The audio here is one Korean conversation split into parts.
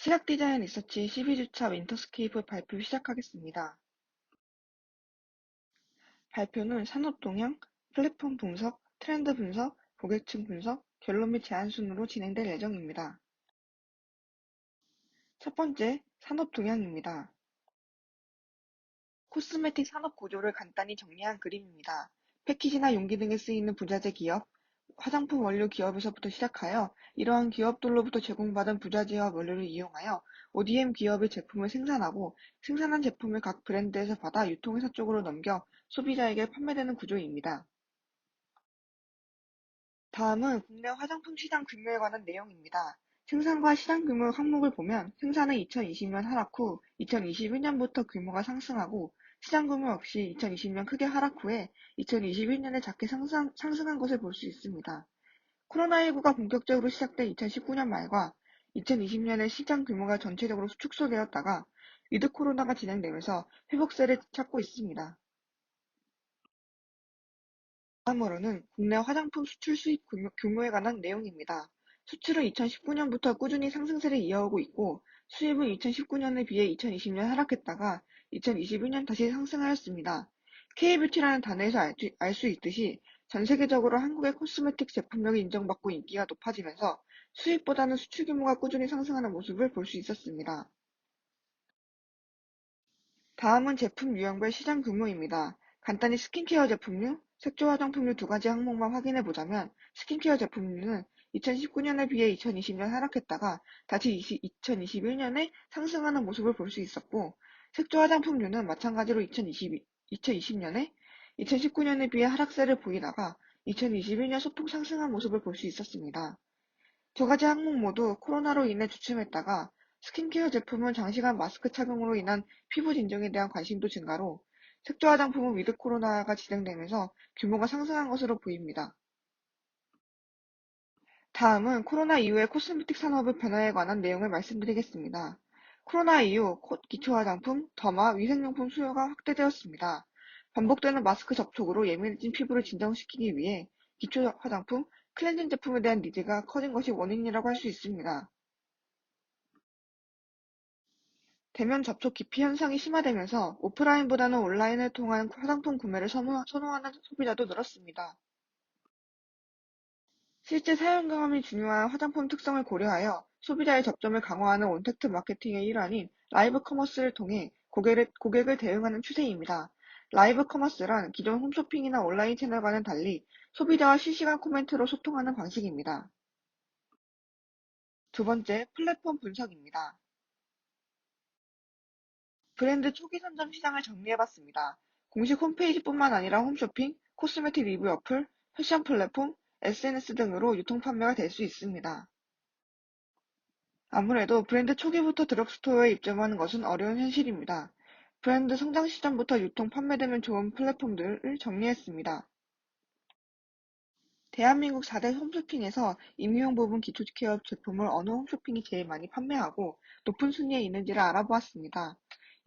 시각 디자인 리서치 12주차 윈터스케이프 발표 시작하겠습니다. 발표는 산업 동향, 플랫폼 분석, 트렌드 분석, 고객층 분석, 결론 및 제안 순으로 진행될 예정입니다. 첫 번째, 산업 동향입니다. 코스메틱 산업 구조를 간단히 정리한 그림입니다. 패키지나 용기 등에 쓰이는 부자재 기업, 화장품 원료 기업에서부터 시작하여 이러한 기업들로부터 제공받은 부자재와 원료를 이용하여 ODM 기업의 제품을 생산하고 생산한 제품을 각 브랜드에서 받아 유통회사 쪽으로 넘겨 소비자에게 판매되는 구조입니다. 다음은 국내 화장품 시장 규모에 관한 내용입니다. 생산과 시장 규모 항목을 보면 생산은 2020년 하락 후 2021년부터 규모가 상승하고 시장 규모 역시 2020년 크게 하락 후에 2021년에 작게 상승한 것을 볼 수 있습니다. 코로나19가 본격적으로 시작된 2019년 말과 2020년에 시장 규모가 전체적으로 축소되었다가 위드 코로나가 진행되면서 회복세를 찾고 있습니다. 다음으로는 국내 화장품 수출 수입 규모에 관한 내용입니다. 수출은 2019년부터 꾸준히 상승세를 이어오고 있고 수입은 2019년에 비해 2020년 하락했다가 2021년 다시 상승하였습니다. K뷰티라는 단어에서 알 수 있듯이 전 세계적으로 한국의 코스메틱 제품력이 인정받고 인기가 높아지면서 수입보다는 수출 규모가 꾸준히 상승하는 모습을 볼 수 있었습니다. 다음은 제품 유형별 시장 규모입니다. 간단히 스킨케어 제품류, 색조 화장품류 두 가지 항목만 확인해 보자면 스킨케어 제품류는 2019년에 비해 2020년 하락했다가 다시 2021년에 상승하는 모습을 볼 수 있었고 색조 화장품류는 마찬가지로 2020년에 2019년에 비해 하락세를 보이다가 2021년 소폭 상승한 모습을 볼 수 있었습니다. 두 가지 항목 모두 코로나로 인해 주춤했다가 스킨케어 제품은 장시간 마스크 착용으로 인한 피부 진정에 대한 관심도 증가로 색조 화장품은 위드 코로나가 진행되면서 규모가 상승한 것으로 보입니다. 다음은 코로나 이후의 코스메틱 산업의 변화에 관한 내용을 말씀드리겠습니다. 코로나 이후 기초 화장품, 더마, 위생용품 수요가 확대되었습니다. 반복되는 마스크 접촉으로 예민해진 피부를 진정시키기 위해 기초 화장품, 클렌징 제품에 대한 니즈가 커진 것이 원인이라고 할 수 있습니다. 대면 접촉 기피 현상이 심화되면서 오프라인보다는 온라인을 통한 화장품 구매를 선호하는 소비자도 늘었습니다. 실제 사용 경험이 중요한 화장품 특성을 고려하여 소비자의 접점을 강화하는 온택트 마케팅의 일환인 라이브 커머스를 통해 고객을 대응하는 추세입니다. 라이브 커머스란 기존 홈쇼핑이나 온라인 채널과는 달리 소비자와 실시간 코멘트로 소통하는 방식입니다. 두 번째, 플랫폼 분석입니다. 브랜드 초기 선점 시장을 정리해봤습니다. 공식 홈페이지뿐만 아니라 홈쇼핑, 코스메틱 리뷰 어플, 패션 플랫폼, SNS 등으로 유통 판매가 될 수 있습니다. 아무래도 브랜드 초기부터 드럭스토어에 입점하는 것은 어려운 현실입니다. 브랜드 성장 시점부터 유통 판매되면 좋은 플랫폼들을 정리했습니다. 대한민국 4대 홈쇼핑에서 임의용 부분 기초 케어 제품을 어느 홈쇼핑이 제일 많이 판매하고 높은 순위에 있는지를 알아보았습니다.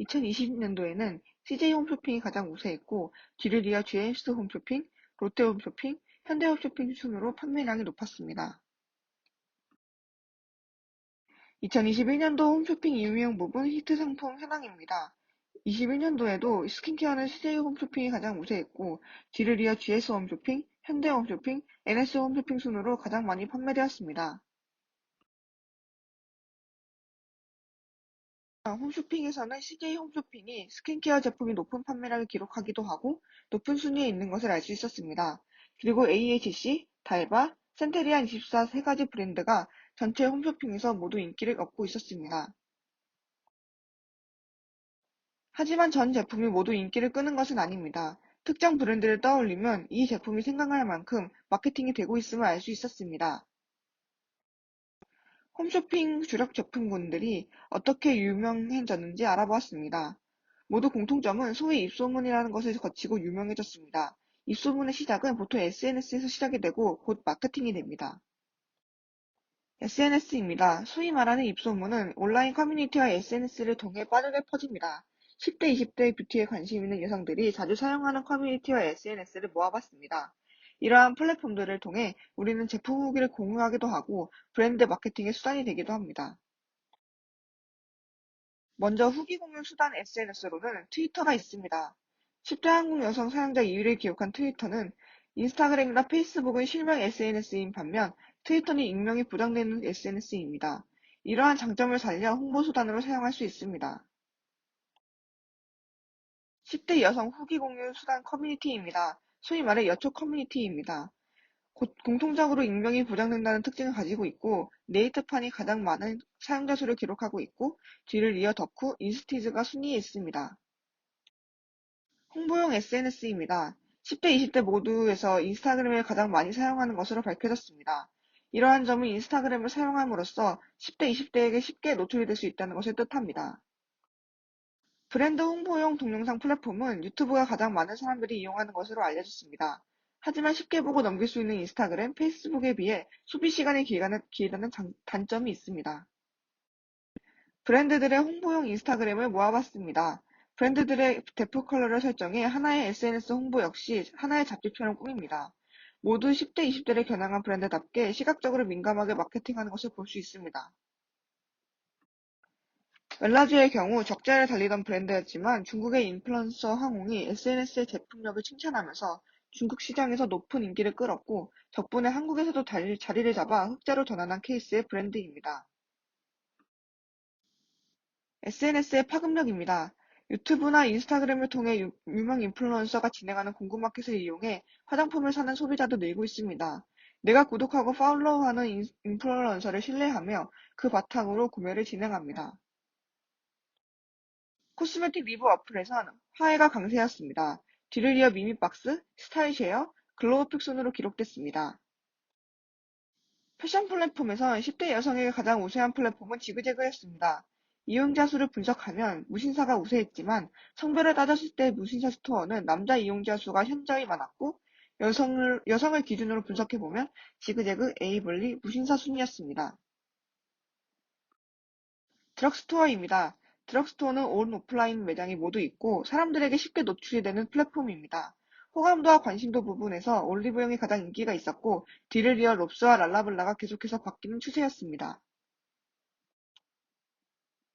2020년도에는 CJ 홈쇼핑이 가장 우세했고 뒤를 이어 GS 홈쇼핑, 롯데 홈쇼핑, 현대 홈쇼핑 순으로 판매량이 높았습니다. 2021년도 홈쇼핑 임의용 부분 히트 상품 현황입니다. 21년도에도 스킨케어는 CJ 홈쇼핑이 가장 우세했고 뒤를 이어 GS 홈쇼핑, 현대 홈쇼핑, NS 홈쇼핑 순으로 가장 많이 판매되었습니다. 홈쇼핑에서는 CJ 홈쇼핑이 스킨케어 제품이 높은 판매량을 기록하기도 하고 높은 순위에 있는 것을 알 수 있었습니다. 그리고 AHC, 달바, 센테리안24 세 가지 브랜드가 전체 홈쇼핑에서 모두 인기를 얻고 있었습니다. 하지만 전 제품이 모두 인기를 끄는 것은 아닙니다. 특정 브랜드를 떠올리면 이 제품이 생각날 만큼 마케팅이 되고 있음을 알 수 있었습니다. 홈쇼핑 주력 제품군들이 어떻게 유명해졌는지 알아보았습니다. 모두 공통점은 소위 입소문이라는 것을 거치고 유명해졌습니다. 입소문의 시작은 보통 SNS에서 시작이 되고 곧 마케팅이 됩니다. SNS입니다. 소위 말하는 입소문은 온라인 커뮤니티와 SNS를 통해 빠르게 퍼집니다. 10대, 20대 뷰티에 관심 있는 여성들이 자주 사용하는 커뮤니티와 SNS를 모아봤습니다. 이러한 플랫폼들을 통해 우리는 제품 후기를 공유하기도 하고 브랜드 마케팅의 수단이 되기도 합니다. 먼저 후기 공유 수단 SNS로는 트위터가 있습니다. 10대 한국 여성 사용자 2위를 기록한 트위터는 인스타그램이나 페이스북은 실명 SNS인 반면 트위터는 익명이 보장되는 SNS입니다. 이러한 장점을 살려 홍보 수단으로 사용할 수 있습니다. 10대 여성 후기 공유 수단 커뮤니티입니다. 소위 말해 여초 커뮤니티입니다. 공통적으로 익명이 보장된다는 특징을 가지고 있고 네이트판이 가장 많은 사용자 수를 기록하고 있고 뒤를 이어 덕후, 인스티즈가 순위에 있습니다. 홍보용 SNS입니다. 10대, 20대 모두에서 인스타그램을 가장 많이 사용하는 것으로 밝혀졌습니다. 이러한 점은 인스타그램을 사용함으로써 10대, 20대에게 쉽게 노출이 될 수 있다는 것을 뜻합니다. 브랜드 홍보용 동영상 플랫폼은 유튜브가 가장 많은 사람들이 이용하는 것으로 알려졌습니다. 하지만 쉽게 보고 넘길 수 있는 인스타그램, 페이스북에 비해 소비 시간이 길다는 단점이 있습니다. 브랜드들의 홍보용 인스타그램을 모아봤습니다. 브랜드들의 대표 컬러를 설정해 하나의 SNS 홍보 역시 하나의 잡지처럼 꾸밉니다. 모두 10대, 20대를 겨냥한 브랜드답게 시각적으로 민감하게 마케팅하는 것을 볼 수 있습니다. 멜라주의 경우 적자를 달리던 브랜드였지만 중국의 인플루언서 황홍이 SNS의 제품력을 칭찬하면서 중국 시장에서 높은 인기를 끌었고 덕분에 한국에서도 자리를 잡아 흑자로 전환한 케이스의 브랜드입니다. SNS의 파급력입니다. 유튜브나 인스타그램을 통해 유명 인플루언서가 진행하는 공구마켓을 이용해 화장품을 사는 소비자도 늘고 있습니다. 내가 구독하고 팔로우하는 인플루언서를 신뢰하며 그 바탕으로 구매를 진행합니다. 코스메틱 리뷰 어플에선 화해가 강세였습니다. 뒤를 이어 미미박스, 스타일쉐어, 글로우픽 순으로 기록됐습니다. 패션 플랫폼에선 10대 여성에게 가장 우세한 플랫폼은 지그재그였습니다. 이용자 수를 분석하면 무신사가 우세했지만 성별을 따졌을 때 무신사 스토어는 남자 이용자 수가 현저히 많았고 여성을 기준으로 분석해보면 지그재그, 에이블리, 무신사 순이었습니다. 드럭스토어입니다. 드럭스토어는 온 오프라인 매장이 모두 있고 사람들에게 쉽게 노출이 되는 플랫폼입니다. 호감도와 관심도 부분에서 올리브영이 가장 인기가 있었고 뒤를 이어 롭스와 랄라블라가 계속해서 바뀌는 추세였습니다.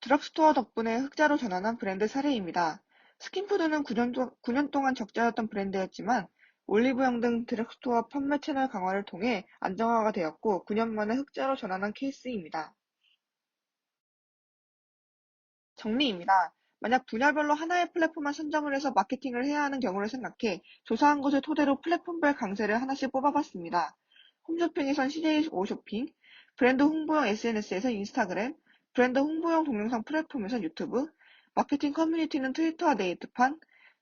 드럭스토어 덕분에 흑자로 전환한 브랜드 사례입니다. 스킨푸드는 9년 동안 적자였던 브랜드였지만 올리브영 등 드럭스토어 판매 채널 강화를 통해 안정화가 되었고 9년 만에 흑자로 전환한 케이스입니다. 정리입니다. 만약 분야별로 하나의 플랫폼만 선정을 해서 마케팅을 해야 하는 경우를 생각해 조사한 것을 토대로 플랫폼별 강세를 하나씩 뽑아봤습니다. 홈쇼핑에선 CJ5 쇼핑, 브랜드 홍보용 SNS에선 인스타그램, 브랜드 홍보용 동영상 플랫폼에선 유튜브, 마케팅 커뮤니티는 트위터와 네이트판,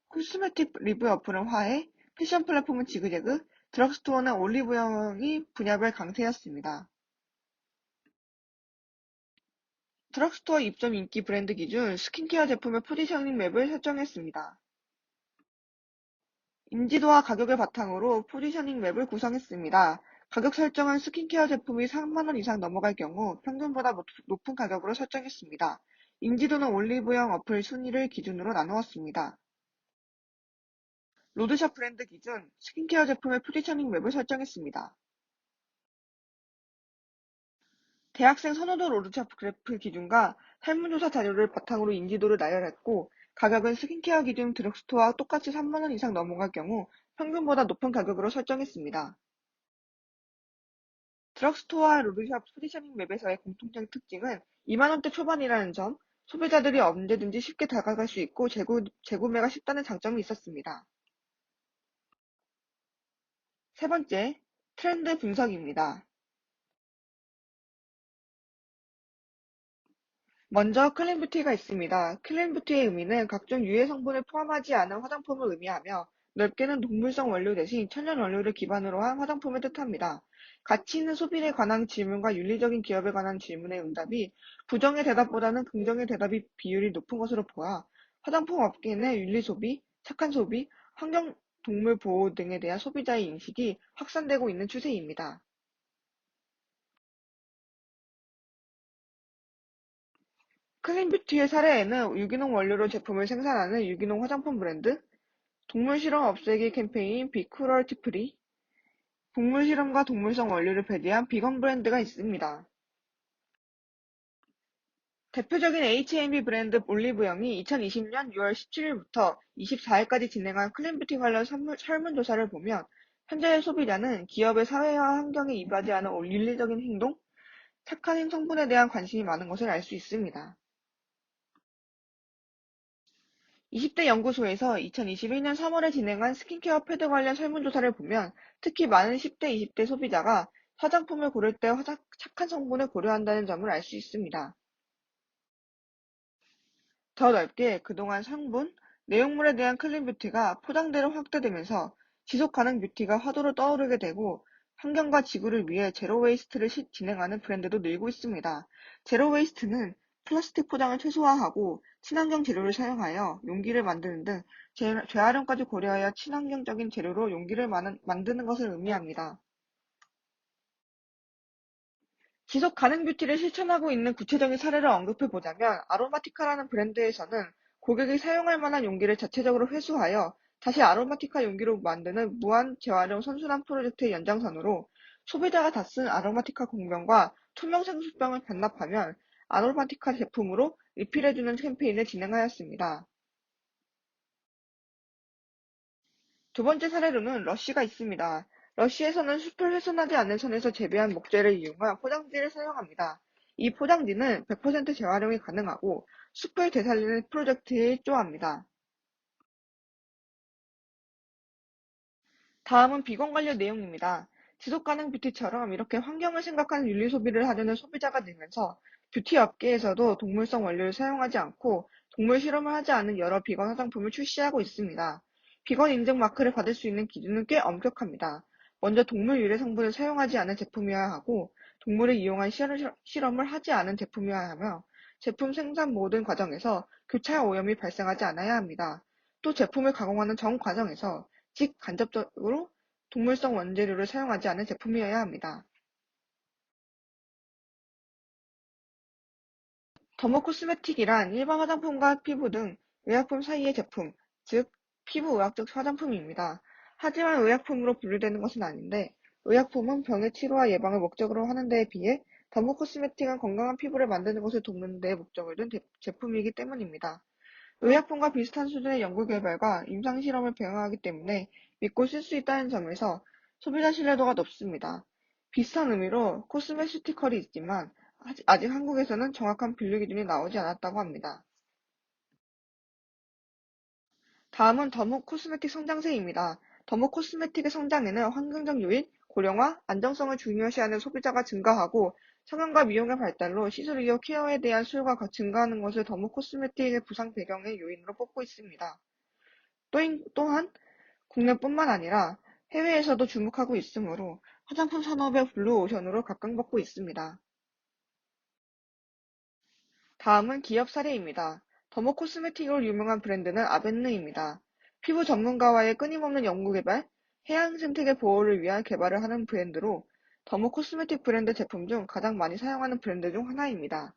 코스메틱 리뷰 어플은 화해, 패션 플랫폼은 지그재그, 드럭스토어는 올리브영이 분야별 강세였습니다. 드럭스토어 입점 인기 브랜드 기준 스킨케어 제품의 포지셔닝 맵을 설정했습니다. 인지도와 가격을 바탕으로 포지셔닝 맵을 구성했습니다. 가격 설정은 스킨케어 제품이 3만 원 이상 넘어갈 경우 평균보다 높은 가격으로 설정했습니다. 인지도는 올리브영 어플 순위를 기준으로 나누었습니다. 로드샵 브랜드 기준 스킨케어 제품의 포지셔닝 맵을 설정했습니다. 대학생 선호도 로드샵 그래프 기준과 설문조사 자료를 바탕으로 인지도를 나열했고 가격은 스킨케어 기준 드럭스토어와 똑같이 3만 원 이상 넘어갈 경우 평균보다 높은 가격으로 설정했습니다. 드럭스토어와 로드샵 포지셔닝 맵에서의 공통적인 특징은 2만 원대 초반이라는 점, 소비자들이 언제든지 쉽게 다가갈 수 있고 재구매가 쉽다는 장점이 있었습니다. 세 번째, 트렌드 분석입니다. 먼저 클린뷰티가 있습니다. 클린뷰티의 의미는 각종 유해 성분을 포함하지 않은 화장품을 의미하며 넓게는 동물성 원료 대신 천연 원료를 기반으로 한 화장품을 뜻합니다. 가치 있는 소비에 관한 질문과 윤리적인 기업에 관한 질문의 응답이 부정의 대답보다는 긍정의 대답이 비율이 높은 것으로 보아 화장품 업계 내 윤리 소비, 착한 소비, 환경, 동물 보호 등에 대한 소비자의 인식이 확산되고 있는 추세입니다. 클린뷰티의 사례에는 유기농 원료로 제품을 생산하는 유기농 화장품 브랜드, 동물 실험 없애기 캠페인 비크럴티 프리, 동물 실험과 동물성 원료를 배제한 비건 브랜드가 있습니다. 대표적인 H&B 브랜드 올리브영이 2020년 6월 17일부터 24일까지 진행한 클린뷰티 관련 설문조사를 보면 현재의 소비자는 기업의 사회화 환경에 이바지하는 윤리적인 행동, 착한 성분에 대한 관심이 많은 것을 알 수 있습니다. 20대 연구소에서 2021년 3월에 진행한 스킨케어 패드 관련 설문조사를 보면 특히 많은 10대, 20대 소비자가 화장품을 고를 때 착한 성분을 고려한다는 점을 알 수 있습니다. 더 넓게 그동안 성분, 내용물에 대한 클린 뷰티가 포장대로 확대되면서 지속 가능 뷰티가 화두로 떠오르게 되고 환경과 지구를 위해 제로 웨이스트를 진행하는 브랜드도 늘고 있습니다. 제로 웨이스트는 플라스틱 포장을 최소화하고 친환경 재료를 사용하여 용기를 만드는 등 재활용까지 고려하여 친환경적인 재료로 용기를 만드는 것을 의미합니다. 지속 가능 뷰티를 실천하고 있는 구체적인 사례를 언급해 보자면 아로마티카라는 브랜드에서는 고객이 사용할 만한 용기를 자체적으로 회수하여 다시 아로마티카 용기로 만드는 무한 재활용 선순환 프로젝트의 연장선으로 소비자가 다 쓴 아로마티카 공병과 투명 생수병을 반납하면 아로마티카 제품으로 리필해주는 캠페인을 진행하였습니다. 두 번째 사례로는 러쉬가 있습니다. 러쉬에서는 숲을 훼손하지 않는 선에서 재배한 목재를 이용한 포장지를 사용합니다. 이 포장지는 100% 재활용이 가능하고 숲을 되살리는 프로젝트에 일조합니다. 다음은 비건 관련 내용입니다. 지속가능 뷰티처럼 이렇게 환경을 생각하는 윤리 소비를 하려는 소비자가 늘면서 뷰티 업계에서도 동물성 원료를 사용하지 않고 동물 실험을 하지 않은 여러 비건 화장품을 출시하고 있습니다. 비건 인증 마크를 받을 수 있는 기준은 꽤 엄격합니다. 먼저 동물 유래 성분을 사용하지 않은 제품이어야 하고 동물을 이용한 실험을 하지 않은 제품이어야 하며 제품 생산 모든 과정에서 교차 오염이 발생하지 않아야 합니다. 또 제품을 가공하는 전 과정에서 즉 간접적으로 동물성 원재료를 사용하지 않은 제품이어야 합니다. 더모 코스메틱이란 일반 화장품과 피부 등 의약품 사이의 제품, 즉 피부 의학적 화장품입니다. 하지만 의약품으로 분류되는 것은 아닌데 의약품은 병의 치료와 예방을 목적으로 하는 데에 비해 더모 코스메틱은 건강한 피부를 만드는 것을 돕는 데 목적을 둔 제품이기 때문입니다. 의약품과 비슷한 수준의 연구 개발과 임상 실험을 병행하기 때문에 믿고 쓸 수 있다는 점에서 소비자 신뢰도가 높습니다. 비슷한 의미로 코스메시티컬이 있지만 아직 한국에서는 정확한 분류 기준이 나오지 않았다고 합니다. 다음은 더모 코스메틱 성장세입니다. 더모 코스메틱의 성장에는 환경적 요인, 고령화, 안정성을 중요시하는 소비자가 증가하고 성형과 미용의 발달로 시술 이후 케어에 대한 수요가 증가하는 것을 더모 코스메틱의 부상 배경의 요인으로 뽑고 있습니다. 또한 국내뿐만 아니라 해외에서도 주목하고 있으므로 화장품 산업의 블루오션으로 각광받고 있습니다. 다음은 기업 사례입니다. 더모 코스메틱으로 유명한 브랜드는 아벤느입니다. 피부 전문가와의 끊임없는 연구개발, 해양 생태계 보호를 위한 개발을 하는 브랜드로 더모 코스메틱 브랜드 제품 중 가장 많이 사용하는 브랜드 중 하나입니다.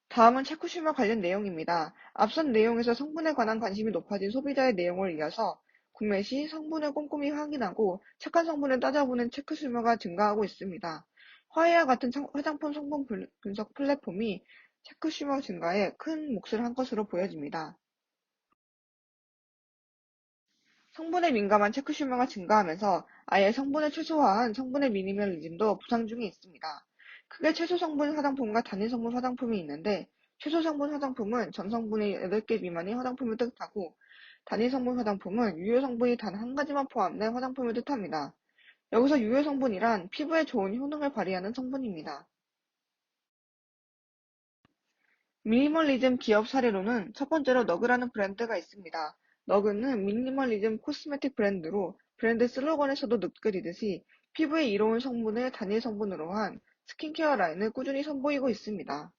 다음은 체크슈머 관련 내용입니다. 앞선 내용에서 성분에 관한 관심이 높아진 소비자의 내용을 이어서 구매 시 성분을 꼼꼼히 확인하고 착한 성분을 따져보는 체크슈머가 증가하고 있습니다. 화해와 같은 화장품 성분 분석 플랫폼이 체크슈머 증가에 큰 몫을 한 것으로 보여집니다. 성분에 민감한 체크슈머가 증가하면서 아예 성분을 최소화한 성분의 미니멀리즘도 부상 중에 있습니다. 크게 최소 성분 화장품과 단일 성분 화장품이 있는데 최소 성분 화장품은 전 성분이 8개 미만의 화장품을 뜻하고 단일 성분 화장품은 유효 성분이 단 한 가지만 포함된 화장품을 뜻합니다. 여기서 유효 성분이란 피부에 좋은 효능을 발휘하는 성분입니다. 미니멀리즘 기업 사례로는 첫 번째로 너그라는 브랜드가 있습니다. 너그는 미니멀리즘 코스메틱 브랜드로 브랜드 슬로건에서도 느껴지듯이 피부에 이로운 성분을 단일 성분으로 한 스킨케어 라인을 꾸준히 선보이고 있습니다.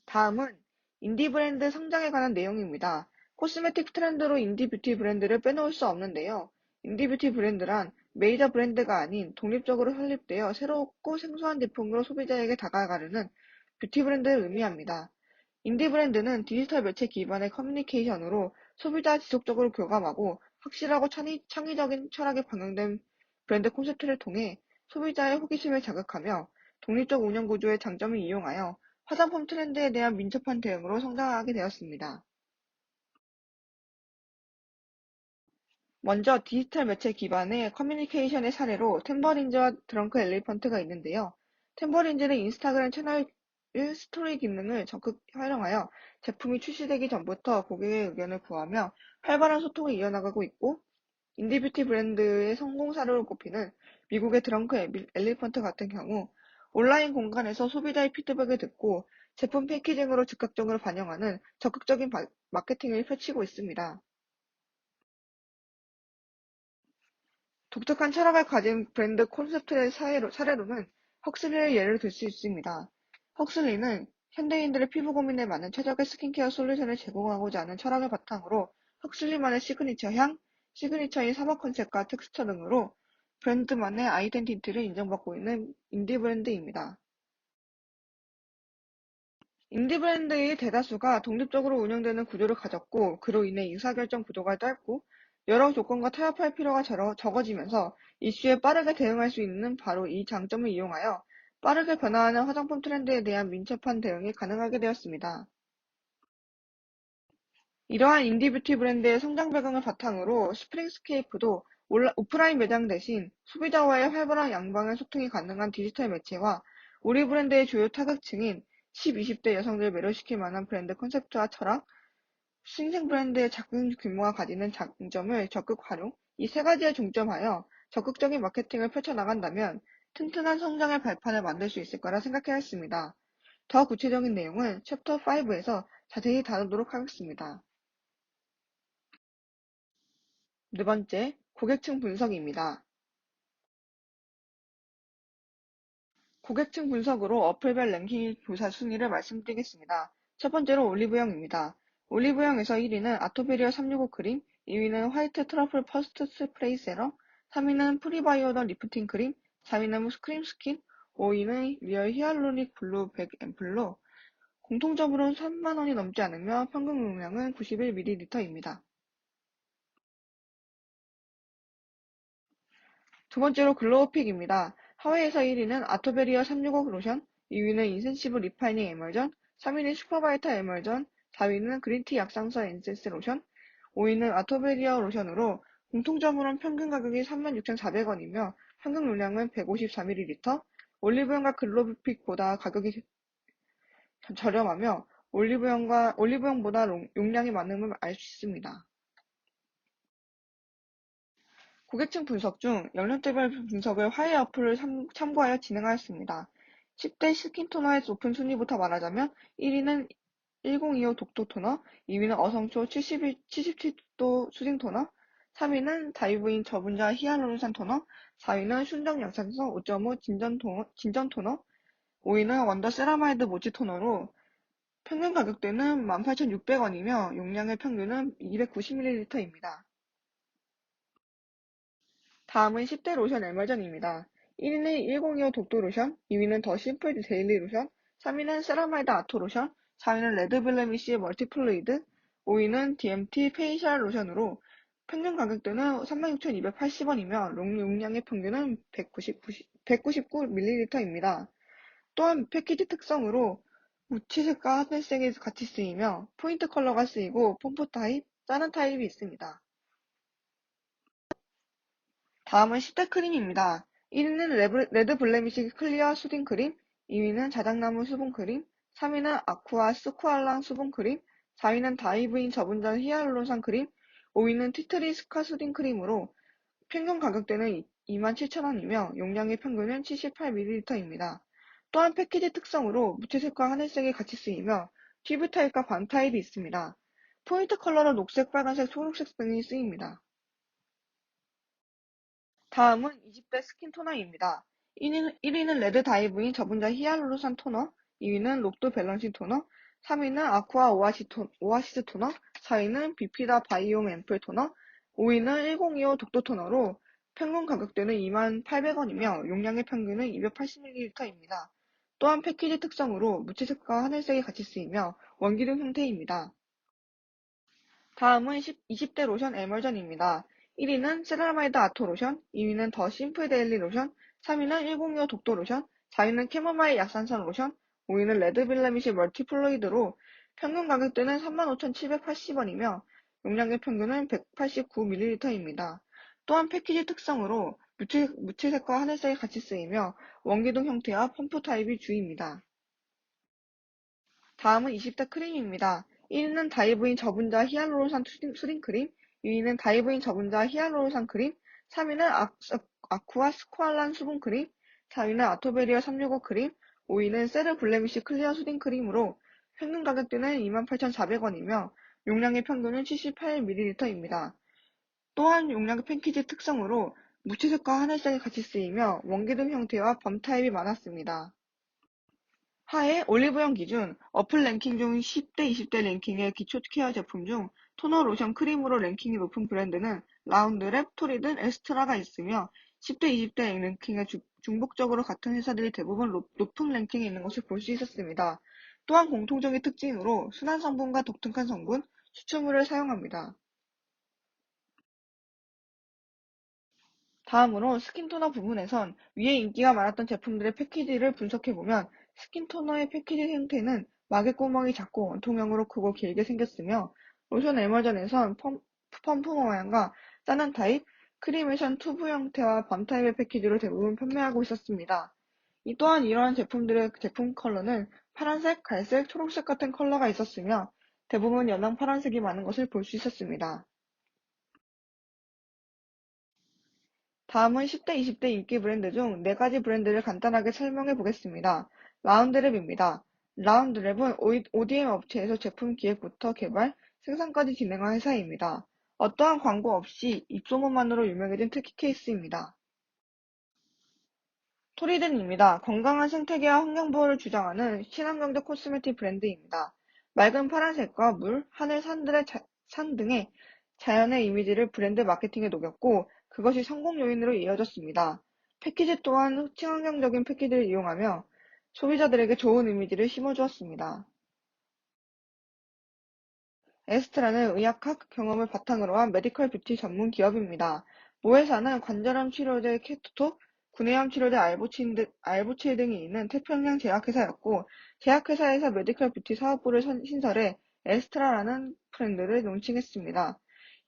다음은 인디 브랜드 성장에 관한 내용입니다. 코스메틱 트렌드로 인디 뷰티 브랜드를 빼놓을 수 없는데요. 인디 뷰티 브랜드란 메이저 브랜드가 아닌 독립적으로 설립되어 새롭고 생소한 제품으로 소비자에게 다가가려는 뷰티 브랜드를 의미합니다. 인디 브랜드는 디지털 매체 기반의 커뮤니케이션으로 소비자와 지속적으로 교감하고 확실하고 창의적인 철학이 반영된 브랜드 콘셉트를 통해 소비자의 호기심을 자극하며 독립적 운영 구조의 장점을 이용하여 화장품 트렌드에 대한 민첩한 대응으로 성장하게 되었습니다. 먼저 디지털 매체 기반의 커뮤니케이션의 사례로 탬버린즈와 드렁큰 엘리펀트가 있는데요. 탬버린즈는 인스타그램 채널 스토리 기능을 적극 활용하여 제품이 출시되기 전부터 고객의 의견을 구하며 활발한 소통을 이어나가고 있고, 인디뷰티 브랜드의 성공 사례로 꼽히는 미국의 드렁큰 엘리펀트 같은 경우 온라인 공간에서 소비자의 피드백을 듣고 제품 패키징으로 즉각적으로 반영하는 적극적인 마케팅을 펼치고 있습니다. 독특한 철학을 가진 브랜드 콘셉트의 사례로는 헉슬리의 예를 들 수 있습니다. 헉슬리는 현대인들의 피부 고민에 맞는 최적의 스킨케어 솔루션을 제공하고자 하는 철학을 바탕으로 헉슬리만의 시그니처 향, 시그니처인 사막 컨셉과 텍스처 등으로 브랜드만의 아이덴티티를 인정받고 있는 인디 브랜드입니다. 인디 브랜드의 대다수가 독립적으로 운영되는 구조를 가졌고, 그로 인해 의사결정 구도가 짧고 여러 조건과 타협할 필요가 적어지면서 이슈에 빠르게 대응할 수 있는 바로 이 장점을 이용하여 빠르게 변화하는 화장품 트렌드에 대한 민첩한 대응이 가능하게 되었습니다. 이러한 인디뷰티 브랜드의 성장 배경을 바탕으로 스프링스케이프도 오프라인 매장 대신 소비자와의 활발한 양방의 소통이 가능한 디지털 매체와 우리 브랜드의 주요 타겟층인 10, 20대 여성들을 매료시킬 만한 브랜드 컨셉트와 철학, 신생 브랜드의 작은 규모가 가지는 장점을 적극 활용, 이 세 가지에 중점하여 적극적인 마케팅을 펼쳐나간다면 튼튼한 성장의 발판을 만들 수 있을 거라 생각하였습니다. 더 구체적인 내용은 챕터 5에서 자세히 다루도록 하겠습니다. 네 번째, 고객층 분석입니다. 고객층 분석으로 어플별 랭킹 조사 순위를 말씀드리겠습니다. 첫 번째로 올리브영입니다. 올리브영에서 1위는 아토베리어 365 크림, 2위는 화이트 트러플 퍼스트 스프레이 세럼, 3위는 프리바이오더 리프팅 크림, 4위는 크림 스킨, 5위는 리얼 히알루로닉 블루 100 앰플로 공통적으로 3만 원이 넘지 않으며 평균 용량은 91ml입니다. 두 번째로 글로우픽입니다. 하웨이에서 1위는 아토베리어 365 로션, 2위는 인센시브 리파이닝 에멀전, 3위는 슈퍼바이타 에멀전, 4위는 그린티 약산성 엔센스 로션, 5위는 아토베리어 로션으로 공통점으로는 평균 가격이 36,400원이며 평균 용량은 154ml, 올리브영과 글로우픽보다 가격이 저렴하며 올리브영보다 용량이 많음을 알 수 있습니다. 고객층 분석 중 연령대별 분석을 화해 어플을 참고하여 진행하였습니다. 10대 스킨 토너의 높은 순위부터 말하자면 1위는 1025 독도 토너, 2위는 어성초 77도 수딩 토너, 3위는 다이브인 저분자 히알루론산 토너, 4위는 순정 양산성 5.5 진전 토너, 5위는 원더 세라마이드 모찌 토너로 평균 가격대는 18,600원이며 용량의 평균은 290ml입니다. 다음은 10대 로션 에멀전입니다. 1위는 1025 독도 로션, 2위는 더 심플 데일리 로션, 3위는 세라마이드 아토 로션, 4위는 레드 블레미쉬 멀티플루이드, 5위는 DMT 페이셜 로션으로 평균 가격대는 36,280원이며 용량의 평균은 199ml입니다. 또한 패키지 특성으로 무채색과 하늘색이 같이 쓰이며 포인트 컬러가 쓰이고 폼포 타입, 짜는 타입이 있습니다. 다음은 10대 크림입니다. 1위는 레드 블레미시 클리어 수딩 크림, 2위는 자작나무 수분 크림, 3위는 아쿠아 스쿠알랑 수분 크림, 4위는 다이브인 저분자 히알루론산 크림, 5위는 티트리 스카 수딩 크림으로 평균 가격대는 27,000원이며 용량의 평균은 78ml입니다. 또한 패키지 특성으로 무채색과 하늘색이 같이 쓰이며 튜브 타입과 반 타입이 있습니다. 포인트 컬러로 녹색, 빨간색, 초록색 등이 쓰입니다. 다음은 20대 스킨 토너입니다. 1위는 레드 다이브인 저분자 히알루론산 토너, 2위는 록도 밸런싱 토너, 3위는 아쿠아 오아시스 토너, 4위는 비피다 바이옴 앰플 토너, 5위는 1025 독도 토너로 평균 가격대는 28,000원이며 용량의 평균은 280ml입니다. 또한 패키지 특성으로 무채색과 하늘색이 같이 쓰이며 원기둥 형태입니다. 다음은 20대 로션 에멀전입니다. 1위는 세라마이드 아토 로션, 2위는 더 심플 데일리 로션, 3위는 102호 독도 로션, 4위는 캐모마일 약산성 로션, 5위는 레드빌레미시 멀티플로이드로 평균 가격대는 35,780원이며 용량의 평균은 189ml입니다. 또한 패키지 특성으로 무채색과 하늘색이 같이 쓰이며 원기둥 형태와 펌프 타입이 주입니다. 다음은 20대 크림입니다. 1위는 다이브인 저분자 히알루론산 수딩크림, 2위는 다이브인 저분자 히알루론산 크림, 3위는 아쿠아 스쿠알란 수분크림, 4위는 아토베리아 365 크림, 5위는 세르 블레미쉬 클리어 수딩크림으로 평균 가격대는 28,400원이며 용량의 평균은 78ml입니다. 또한 용량 패키지 특성으로 무채색과 하늘색이 같이 쓰이며 원기둥 형태와 범 타입이 많았습니다. 하에 올리브영 기준 어플 랭킹 중 10대, 20대 랭킹의 기초 케어 제품 중 토너, 로션, 크림으로 랭킹이 높은 브랜드는 라운드랩, 토리든, 에스트라가 있으며 10대, 20대 랭킹에 중복적으로 같은 회사들이 대부분 높은 랭킹에 있는 것을 볼 수 있었습니다. 또한 공통적인 특징으로 순한 성분과 독특한 성분, 추출물을 사용합니다. 다음으로 스킨토너 부분에선 위에 인기가 많았던 제품들의 패키지를 분석해보면 스킨토너의 패키지 형태는 마개구멍이 작고 원통형으로 크고 길게 생겼으며 로션 에머전에선 펌프 모양과 짜는 타입, 크림에선 튜브 형태와 밤 타입의 패키지로 대부분 판매하고 있었습니다. 이 또한 이러한 제품들의 제품 컬러는 파란색, 갈색, 초록색 같은 컬러가 있었으며 대부분 연한 파란색이 많은 것을 볼 수 있었습니다. 다음은 10대, 20대 인기 브랜드 중 4가지 브랜드를 간단하게 설명해 보겠습니다. 라운드랩입니다. 라운드랩은 ODM 업체에서 제품 기획부터 개발, 생산까지 진행한 회사입니다. 어떠한 광고 없이 입소문만으로 유명해진 특히 케이스입니다. 토리든입니다. 건강한 생태계와 환경보호를 주장하는 친환경적 코스메틱 브랜드입니다. 맑은 파란색과 물, 하늘, 산 등의 자연의 이미지를 브랜드 마케팅에 녹였고 그것이 성공 요인으로 이어졌습니다. 패키지 또한 친환경적인 패키지를 이용하며 소비자들에게 좋은 이미지를 심어주었습니다. 에스트라는 의학학 경험을 바탕으로 한 메디컬 뷰티 전문 기업입니다. 모회사는 관절암 치료제 케토톡, 구내염 치료제 알보칠 등이 있는 태평양 제약회사였고, 제약회사에서 메디컬 뷰티 사업부를 신설해 에스트라라는 브랜드를 론칭했습니다.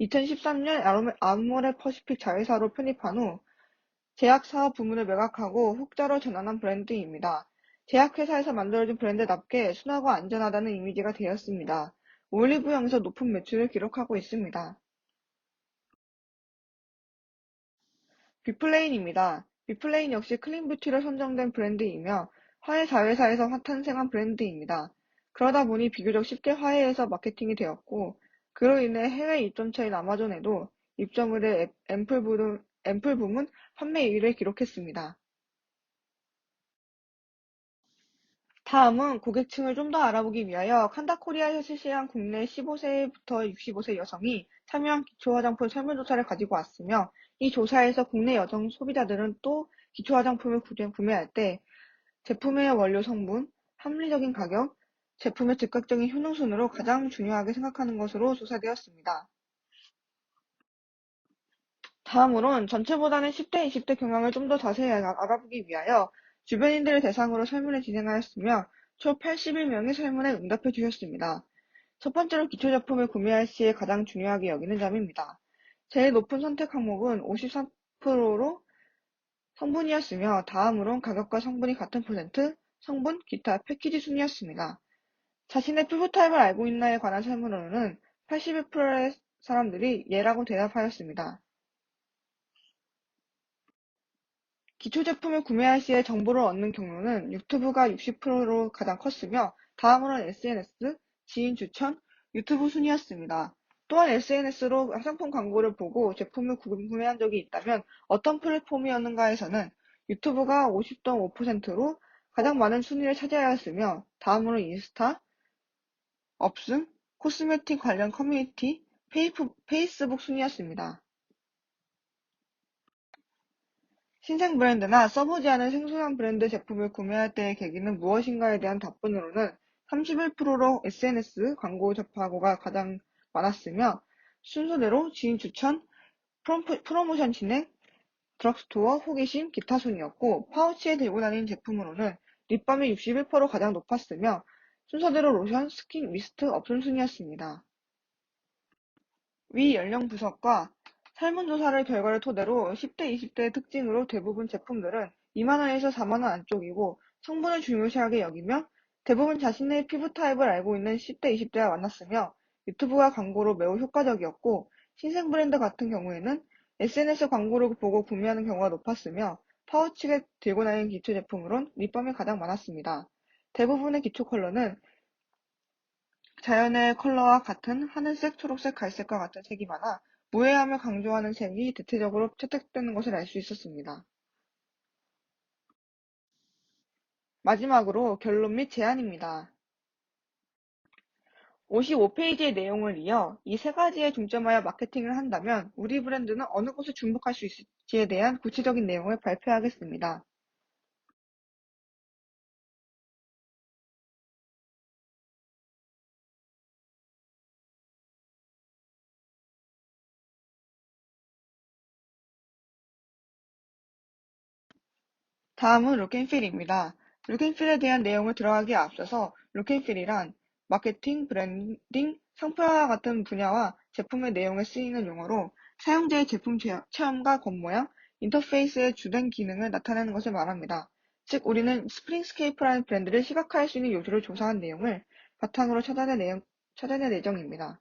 2013년 아모레 퍼시픽 자회사로 편입한 후 제약 사업 부문을 매각하고 흑자로 전환한 브랜드입니다. 제약회사에서 만들어진 브랜드답게 순하고 안전하다는 이미지가 되었습니다. 올리브영에서 높은 매출을 기록하고 있습니다. 비플레인입니다. 비플레인 역시 클린뷰티로 선정된 브랜드이며 화해 자회사에서 탄생한 브랜드입니다. 그러다 보니 비교적 쉽게 화해에서 마케팅이 되었고 그로 인해 해외 입점처인 아마존에도 입점을 해 앰플 부문 판매 1위를 기록했습니다. 다음은 고객층을 좀 더 알아보기 위하여 칸다코리아에서 실시한 국내 15세부터 65세 여성이 참여한 기초화장품 설문조사를 가지고 왔으며 이 조사에서 국내 여성 소비자들은 또 기초화장품을 구매할 때 제품의 원료 성분, 합리적인 가격, 제품의 즉각적인 효능 순으로 가장 중요하게 생각하는 것으로 조사되었습니다. 다음으론 전체보다는 10대, 20대 경향을 좀 더 자세히 알아보기 위하여 주변인들을 대상으로 설문을 진행하였으며 총 81명이 설문에 응답해 주셨습니다. 첫 번째로 기초제품을 구매할 시에 가장 중요하게 여기는 점입니다. 제일 높은 선택 항목은 53%로 성분이었으며 다음으론 가격과 성분이 같은 퍼센트, 성분, 기타, 패키지 순이었습니다. 자신의 피부 타입을 알고 있나에 관한 설문으로는 81%의 사람들이 예라고 대답하였습니다. 기초 제품을 구매할 시에 정보를 얻는 경로는 유튜브가 60%로 가장 컸으며 다음으로는 SNS, 지인 추천, 유튜브 순이었습니다. 또한 SNS로 화장품 광고를 보고 제품을 구매한 적이 있다면 어떤 플랫폼이었는가에서는 유튜브가 50.5%로 가장 많은 순위를 차지하였으며 다음으로 인스타, 업승, 코스메틱 관련 커뮤니티, 페이스북 순이었습니다. 신생 브랜드나 써보지 않은 생소한 브랜드 제품을 구매할 때의 계기는 무엇인가에 대한 답변으로는 31%로 SNS 광고 접하고가 가장 많았으며 순서대로 지인 추천, 프로모션 진행, 드럭스토어, 호기심, 기타 순이었고 파우치에 들고 다니는 제품으로는 립밤이 61% 가장 높았으며 순서대로 로션, 스킨, 미스트, 업순 순이었습니다. 위 연령 분석과 설문조사를 결과를 토대로 10대, 20대의 특징으로 대부분 제품들은 2만 원에서 4만 원 안쪽이고 성분을 중요시하게 여기며 대부분 자신의 피부 타입을 알고 있는 10대, 20대와 만났으며 유튜브와 광고로 매우 효과적이었고 신생 브랜드 같은 경우에는 SNS 광고를 보고 구매하는 경우가 높았으며 파우치에 들고 다니는 기초 제품으론 립밤이 가장 많았습니다. 대부분의 기초 컬러는 자연의 컬러와 같은 하늘색, 초록색, 갈색과 같은 색이 많아 무해함을 강조하는 색이 대체적으로 채택되는 것을 알 수 있었습니다. 마지막으로 결론 및 제안입니다. 55페이지의 내용을 이어 이 세 가지에 중점하여 마케팅을 한다면 우리 브랜드는 어느 곳에 주목할 수 있을지에 대한 구체적인 내용을 발표하겠습니다. 다음은 룩앤필입니다. 룩앤필에 대한 내용을 들어가기에 앞서서 룩앤필이란 마케팅, 브랜딩, 상표화와 같은 분야와 제품의 내용에 쓰이는 용어로 사용자의 제품 체험과 겉모양, 인터페이스의 주된 기능을 나타내는 것을 말합니다. 즉, 우리는 스프링스케이프라는 브랜드를 시각화할 수 있는 요소를 조사한 내용을 바탕으로 찾아낼 예정입니다.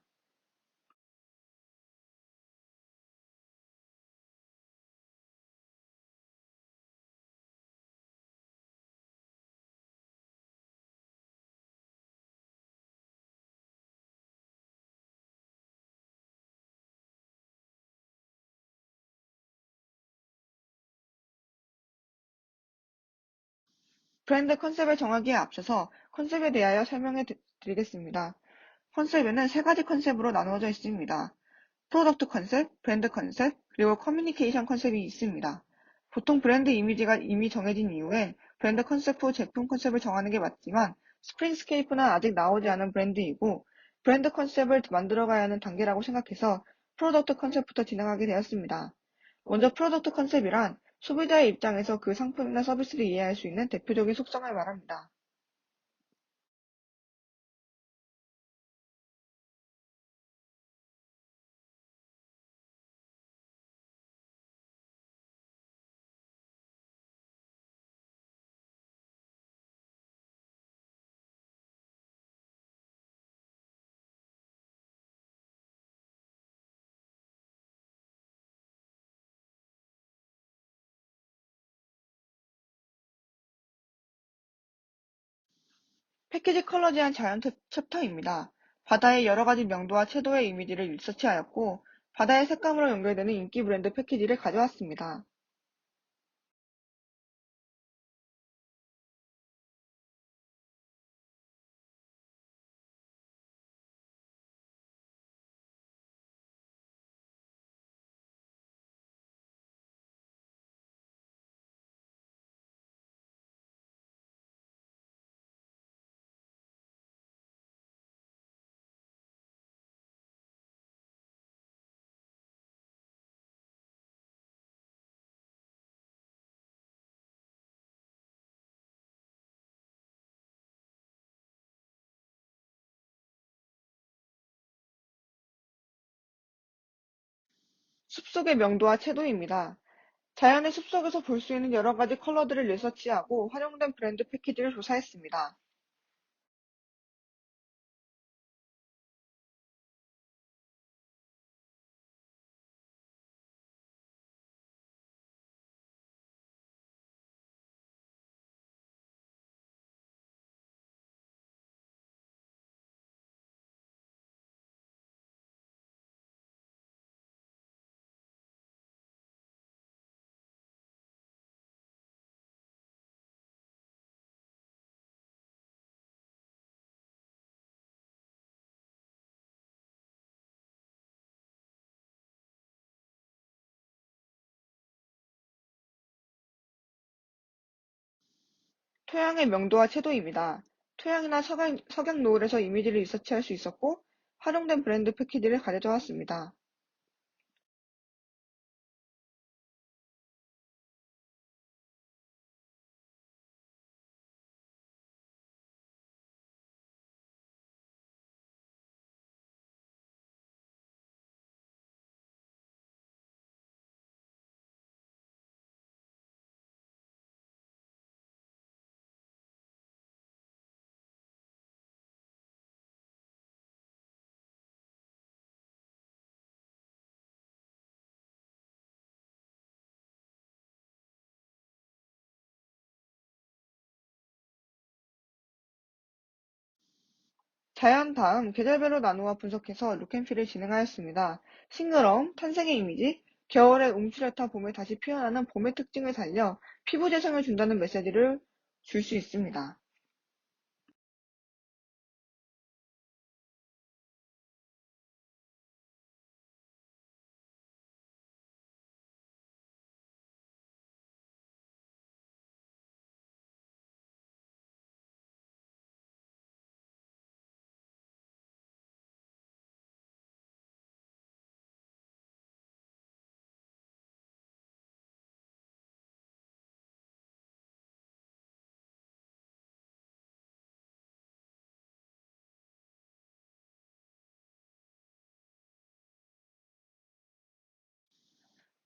브랜드 컨셉을 정하기에 앞서서 컨셉에 대하여 설명해 드리겠습니다. 컨셉에는 세 가지 컨셉으로 나누어져 있습니다. 프로덕트 컨셉, 브랜드 컨셉, 그리고 커뮤니케이션 컨셉이 있습니다. 보통 브랜드 이미지가 이미 정해진 이후에 브랜드 컨셉 후 제품 컨셉을 정하는 게 맞지만 스프링스케이프는 아직 나오지 않은 브랜드이고 브랜드 컨셉을 만들어가야 하는 단계라고 생각해서 프로덕트 컨셉부터 진행하게 되었습니다. 먼저 프로덕트 컨셉이란 소비자의 입장에서 그 상품이나 서비스를 이해할 수 있는 대표적인 속성을 말합니다. 패키지 컬러 제한 자연 챕터입니다. 바다의 여러 가지 명도와 채도의 이미지를 리서치하였고, 바다의 색감으로 연결되는 인기 브랜드 패키지를 가져왔습니다. 숲속의 명도와 채도입니다. 자연의 숲속에서 볼 수 있는 여러 가지 컬러들을 리서치하고 활용된 브랜드 패키지를 조사했습니다. 토양의 명도와 채도입니다. 토양이나 석양 노을에서 이미지를 리서치할 수 있었고, 활용된 브랜드 패키지를 가져왔습니다. 자연 다음 계절별로 나누어 분석해서 룩앤필을 진행하였습니다. 싱그러움, 탄생의 이미지, 겨울에 움츠렸다 봄에 다시 피어나는 봄의 특징을 살려 피부 재생을 준다는 메시지를 줄 수 있습니다.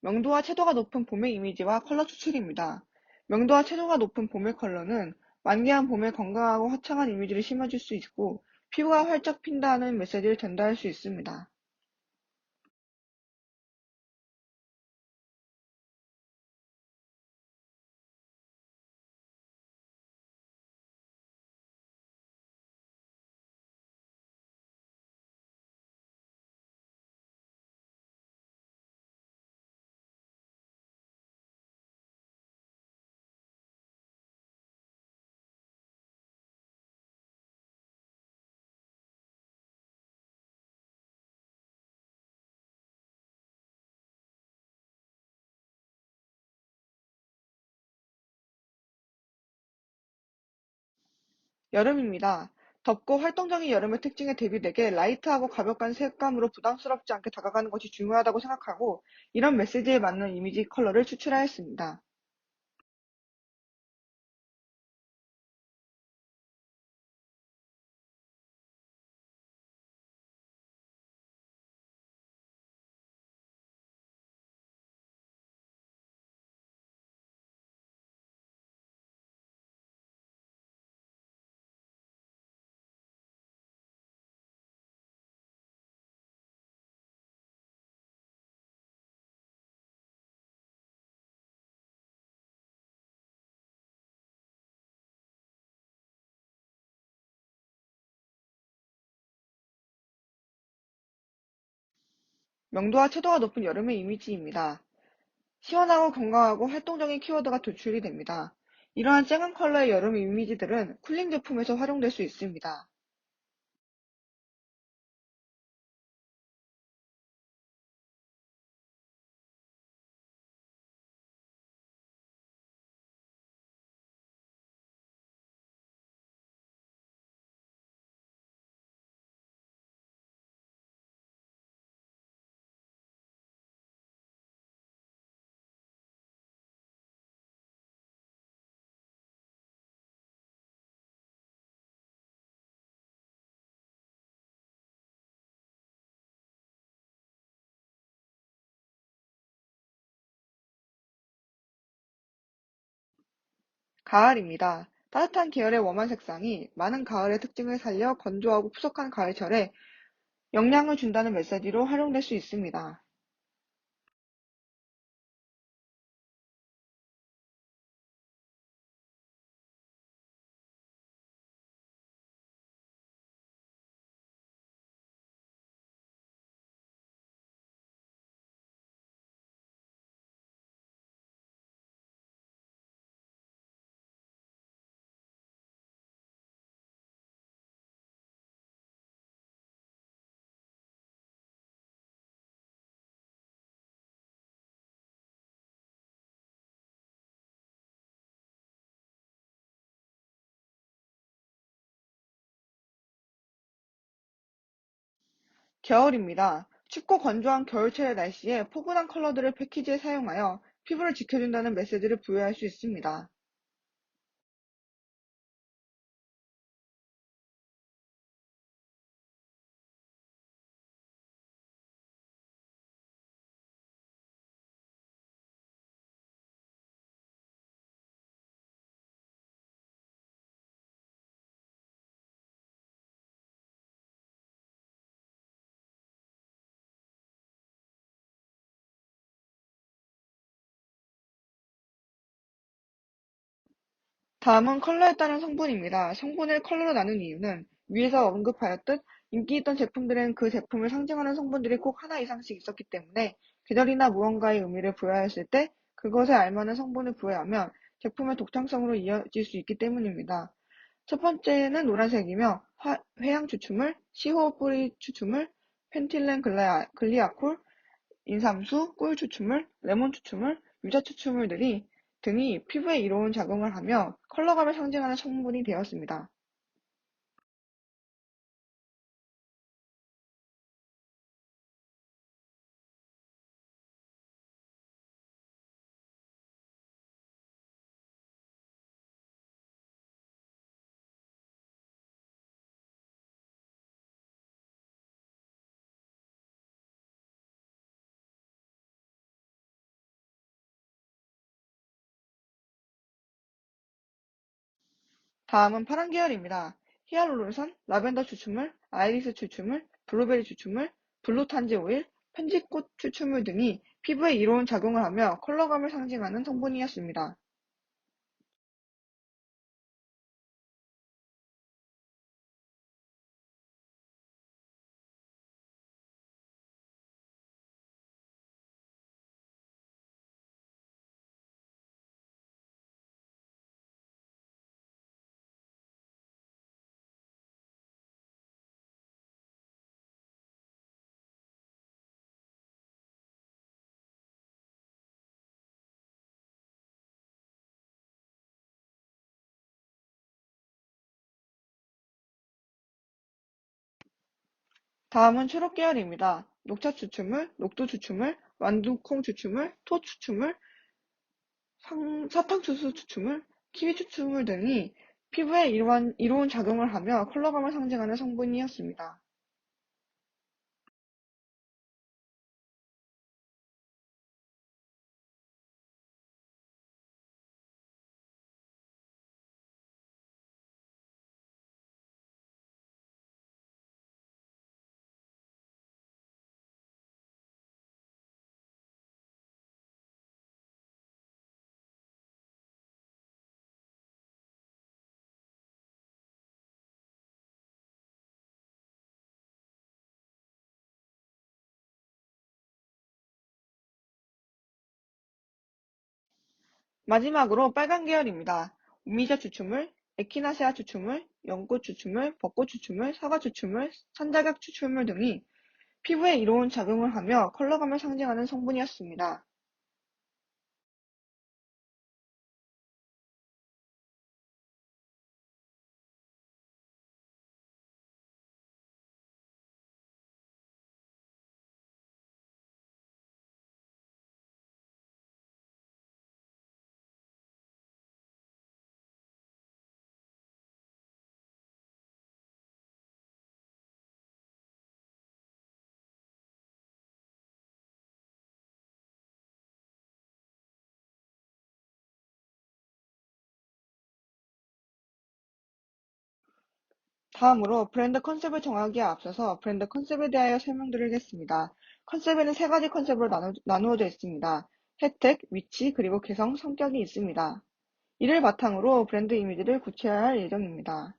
명도와 채도가 높은 봄의 이미지와 컬러 추출입니다. 명도와 채도가 높은 봄의 컬러는 만개한 봄의 건강하고 화창한 이미지를 심어줄 수 있고 피부가 활짝 핀다는 메시지를 전달할 수 있습니다. 여름입니다. 덥고 활동적인 여름의 특징에 대비되게 라이트하고 가볍게 색감으로 부담스럽지 않게 다가가는 것이 중요하다고 생각하고 이런 메시지에 맞는 이미지 컬러를 추출하였습니다. 명도와 채도가 높은 여름의 이미지입니다. 시원하고 건강하고 활동적인 키워드가 도출이 됩니다. 이러한 쨍한 컬러의 여름 이미지들은 쿨링 제품에서 활용될 수 있습니다. 가을입니다. 따뜻한 계열의 웜한 색상이 많은 가을의 특징을 살려 건조하고 푸석한 가을철에 영향을 준다는 메시지로 활용될 수 있습니다. 겨울입니다. 춥고 건조한 겨울철의 날씨에 포근한 컬러들을 패키지에 사용하여 피부를 지켜준다는 메시지를 부여할 수 있습니다. 다음은 컬러에 따른 성분입니다. 성분을 컬러로 나눈 이유는 위에서 언급하였듯 인기 있던 제품들엔 그 제품을 상징하는 성분들이 꼭 하나 이상씩 있었기 때문에 계절이나 무언가의 의미를 부여했을 때 그것에 알맞은 성분을 부여하면 제품의 독창성으로 이어질 수 있기 때문입니다. 첫 번째는 노란색이며 회양 추출물, 시호흡 뿌리 추출물, 펜틸렌 글리아콜, 인삼수, 꿀 추출물, 레몬 추출물, 유자 등이 피부에 이로운 작용을 하며 컬러감을 상징하는 성분이 되었습니다. 다음은 파란 계열입니다. 히알루론산, 라벤더 추출물, 아이리스 추출물, 블루베리 추출물, 블루탄지 오일, 편지꽃 추출물 등이 피부에 이로운 작용을 하며 컬러감을 상징하는 성분이었습니다. 다음은 초록 계열입니다. 녹차 추출물, 녹두 추출물, 완두콩 추출물, 토 추출물, 사탕수수 추출물, 키위 추출물 등이 피부에 이로운 작용을 하며 컬러감을 상징하는 성분이었습니다. 마지막으로 빨간 계열입니다. 오미자 추출물, 에키나세아 추출물, 연꽃 추출물, 벚꽃 추출물, 사과 추출물, 산자격 추출물 등이 피부에 이로운 작용을 하며 컬러감을 상징하는 성분이었습니다. 다음으로 브랜드 컨셉을 정하기에 앞서서 브랜드 컨셉에 대하여 설명드리겠습니다. 컨셉에는 세 가지 컨셉으로 나누어져 있습니다. 혜택, 위치, 그리고 개성, 성격이 있습니다. 이를 바탕으로 브랜드 이미지를 구체화할 예정입니다.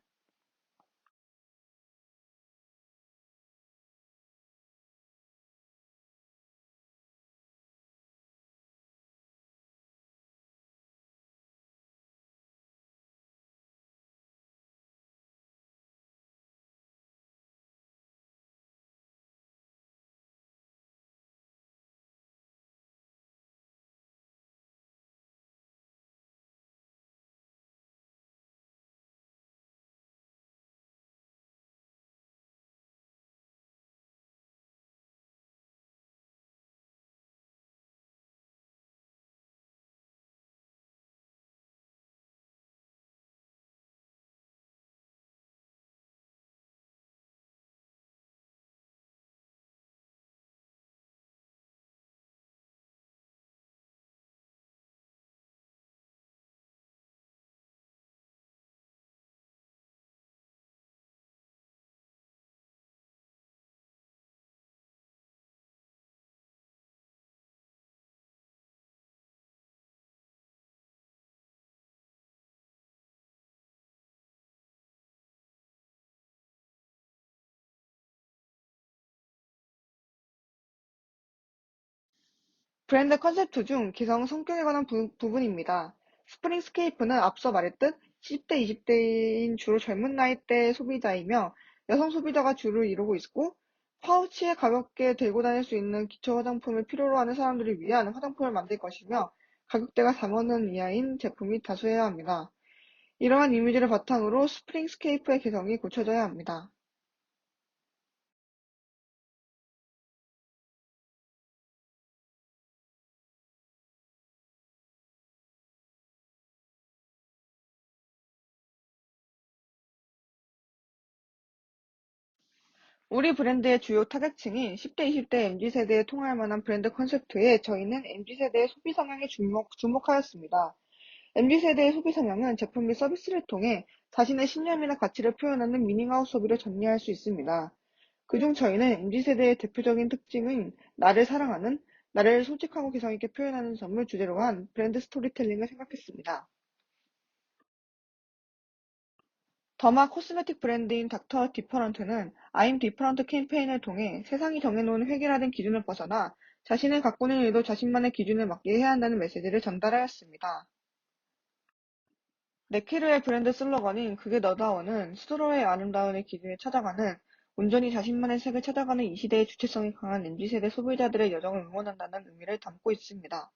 브랜드 컨셉트 중 기성 성격에 관한 부분입니다. 스프링스케이프는 앞서 말했듯 10대, 20대인 주로 젊은 나이대 소비자이며 여성 소비자가 주를 이루고 있고 파우치에 가볍게 들고 다닐 수 있는 기초 화장품을 필요로 하는 사람들을 위한 화장품을 만들 것이며 가격대가 4만 원 이하인 제품이 다수여야 합니다. 이러한 이미지를 바탕으로 스프링스케이프의 개성이 고쳐져야 합니다. 우리 브랜드의 주요 타겟층인 10대, 20대 MZ세대에 통할 만한 브랜드 컨셉트에 저희는 MZ세대의 소비 성향에 주목하였습니다. MZ세대의 소비 성향은 제품 및 서비스를 통해 자신의 신념이나 가치를 표현하는 미닝아웃 소비를 정리할 수 있습니다. 그중 저희는 MZ세대의 대표적인 특징인 나를 사랑하는, 나를 솔직하고 개성 있게 표현하는 점을 주제로 한 브랜드 스토리텔링을 생각했습니다. 더마 코스메틱 브랜드인 닥터 디퍼런트는 I'm Different 캠페인을 통해 세상이 정해놓은 획일화된 기준을 벗어나 자신을 가꾸는 일도 자신만의 기준에 맞게 해야 한다는 메시지를 전달하였습니다. 네케르의 브랜드 슬로건인 그게 너다워는 스스로의 아름다움의 기준을 찾아가는 온전히 자신만의 색을 찾아가는 이 시대의 주체성이 강한 MZ세대 소비자들의 여정을 응원한다는 의미를 담고 있습니다.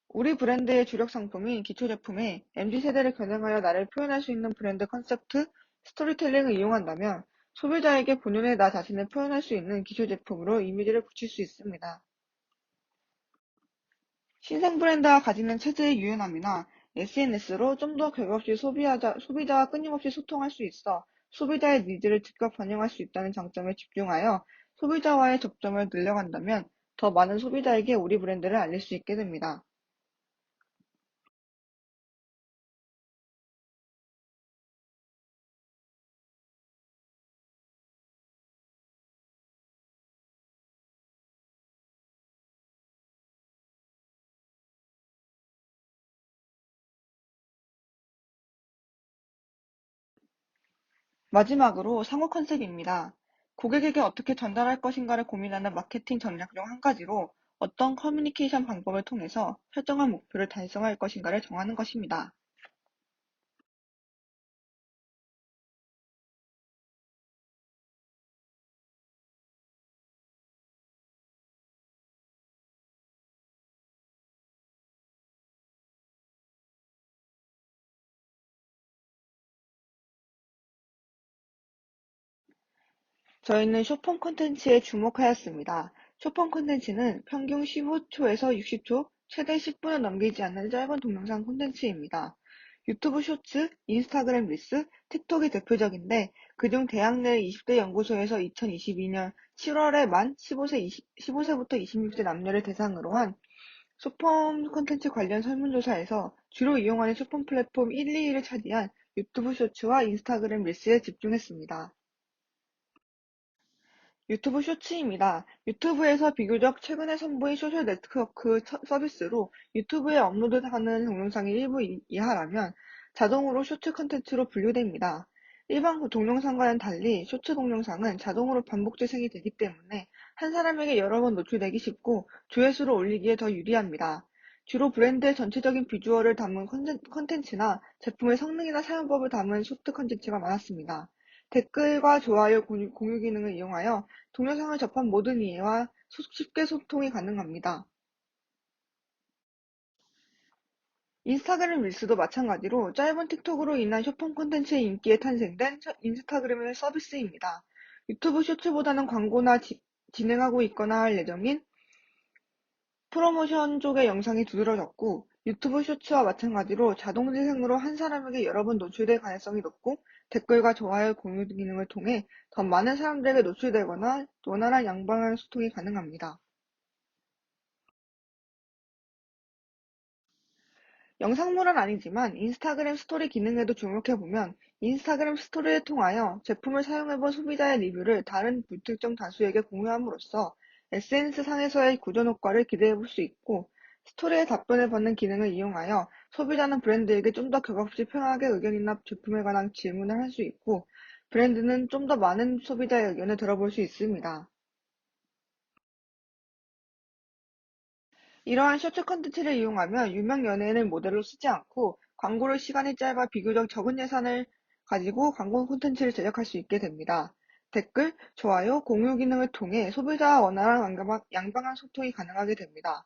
우리 브랜드의 주력 상품인 기초 제품에 MZ세대를 겨냥하여 나를 표현할 수 있는 브랜드 컨셉트, 스토리텔링을 이용한다면 소비자에게 본연의 나 자신을 표현할 수 있는 기초 제품으로 이미지를 붙일 수 있습니다. 신생 브랜드가 가지는 체제의 유연함이나 SNS로 좀 더 격없이 소비자와 끊임없이 소통할 수 있어 소비자의 니즈를 즉각 반영할 수 있다는 장점에 집중하여 소비자와의 접점을 늘려간다면 더 많은 소비자에게 우리 브랜드를 알릴 수 있게 됩니다. 마지막으로 상호 컨셉입니다. 고객에게 어떻게 전달할 것인가를 고민하는 마케팅 전략 중 한 가지로 어떤 커뮤니케이션 방법을 통해서 설정한 목표를 달성할 것인가를 정하는 것입니다. 저희는 쇼폼 콘텐츠에 주목하였습니다. 쇼폼 콘텐츠는 평균 15초에서 60초, 최대 10분을 넘기지 않는 짧은 동영상 콘텐츠입니다. 유튜브 쇼츠, 인스타그램 릴스, 틱톡이 대표적인데 그중 대학내 20대 연구소에서 2022년 7월에 만 15세부터 26세 남녀를 대상으로 한 쇼폼 콘텐츠 관련 설문조사에서 주로 이용하는 쇼폼 플랫폼 1, 2위를 차지한 유튜브 쇼츠와 인스타그램 릴스에 집중했습니다. 유튜브 쇼츠입니다. 유튜브에서 비교적 최근에 선보인 소셜 네트워크 서비스로 유튜브에 업로드하는 동영상이 1부 이하라면 자동으로 쇼츠 콘텐츠로 분류됩니다. 일반 동영상과는 달리 쇼츠 동영상은 자동으로 반복 재생이 되기 때문에 한 사람에게 여러 번 노출되기 쉽고 조회수를 올리기에 더 유리합니다. 주로 브랜드의 전체적인 비주얼을 담은 콘텐츠나 제품의 성능이나 사용법을 담은 쇼트 콘텐츠가 많았습니다. 댓글과 좋아요, 공유 기능을 이용하여 동영상을 접한 모든 이해와 쉽게 소통이 가능합니다. 인스타그램 릴스도 마찬가지로 짧은 틱톡으로 인한 쇼폼 콘텐츠의 인기에 탄생된 인스타그램의 서비스입니다. 유튜브 쇼츠보다는 광고나 진행하고 있거나 할 예정인 프로모션 쪽의 영상이 두드러졌고 유튜브 쇼츠와 마찬가지로 자동 재생으로 한 사람에게 여러 번 노출될 가능성이 높고 댓글과 좋아요, 공유 기능을 통해 더 많은 사람들에게 노출되거나 원활한 양방향 소통이 가능합니다. 영상물은 아니지만 인스타그램 스토리 기능에도 주목해보면 인스타그램 스토리를 통하여 제품을 사용해본 소비자의 리뷰를 다른 불특정 다수에게 공유함으로써 SNS 상에서의 구전 효과를 기대해볼 수 있고 스토리에 답변을 받는 기능을 이용하여 소비자는 브랜드에게 좀 더 격없이 편하게 의견이나 제품에 관한 질문을 할 수 있고 브랜드는 좀 더 많은 소비자의 의견을 들어볼 수 있습니다. 이러한 쇼츠 콘텐츠를 이용하면 유명 연예인을 모델로 쓰지 않고 광고를 시간이 짧아 비교적 적은 예산을 가지고 광고 콘텐츠를 제작할 수 있게 됩니다. 댓글, 좋아요, 공유 기능을 통해 소비자와 원활한 양방향 소통이 가능하게 됩니다.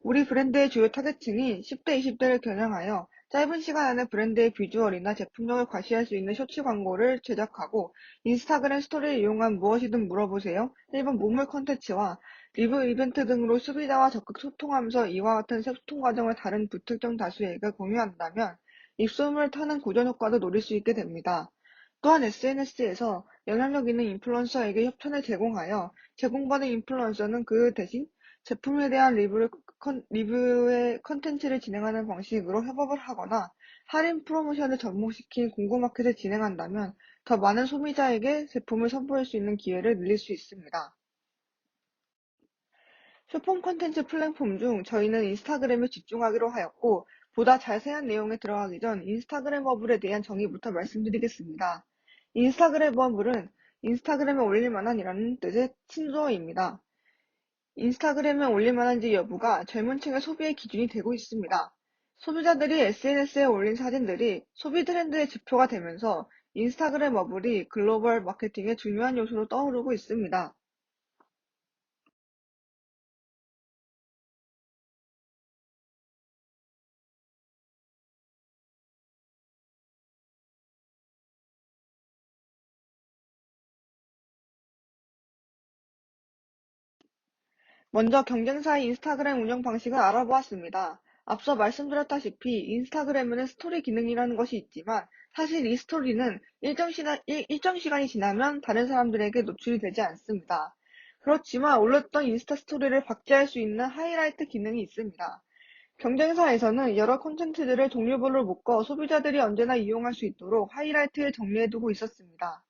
우리 브랜드의 주요 타겟층인 10대, 20대를 겨냥하여 짧은 시간 안에 브랜드의 비주얼이나 제품력을 과시할 수 있는 쇼츠 광고를 제작하고 인스타그램 스토리를 이용한 무엇이든 물어보세요. 일본 문물 콘텐츠와 리뷰 이벤트 등으로 소비자와 적극 소통하면서 이와 같은 소통 과정을 다른 불특정 다수에게 공유한다면 입소문을 타는 고전 효과도 노릴 수 있게 됩니다. 또한 SNS에서 영향력 있는 인플루언서에게 협찬을 제공하여 제공받은 인플루언서는 그 대신 제품에 대한 리뷰의 컨텐츠를 진행하는 방식으로 협업을 하거나 할인 프로모션을 접목시킨 공구마켓을 진행한다면 더 많은 소비자에게 제품을 선보일 수 있는 기회를 늘릴 수 있습니다. 쇼폼 콘텐츠 플랫폼 중 저희는 인스타그램에 집중하기로 하였고, 보다 자세한 내용에 들어가기 전 인스타그램 버블에 대한 정의부터 말씀드리겠습니다. 인스타그램 버블은 인스타그램에 올릴 만한이라는 뜻의 신조어입니다. 인스타그램에 올릴 만한지 여부가 젊은 층의 소비의 기준이 되고 있습니다. 소비자들이 SNS에 올린 사진들이 소비 트렌드의 지표가 되면서 인스타그램 버블이 글로벌 마케팅의 중요한 요소로 떠오르고 있습니다. 먼저 경쟁사의 인스타그램 운영 방식을 알아보았습니다. 앞서 말씀드렸다시피 인스타그램에는 스토리 기능이라는 것이 있지만 사실 이 스토리는 일정 시간이 지나면 다른 사람들에게 노출이 되지 않습니다. 그렇지만 올렸던 인스타 스토리를 박제할 수 있는 하이라이트 기능이 있습니다. 경쟁사에서는 여러 콘텐츠들을 종류별로 묶어 소비자들이 언제나 이용할 수 있도록 하이라이트를 정리해두고 있었습니다.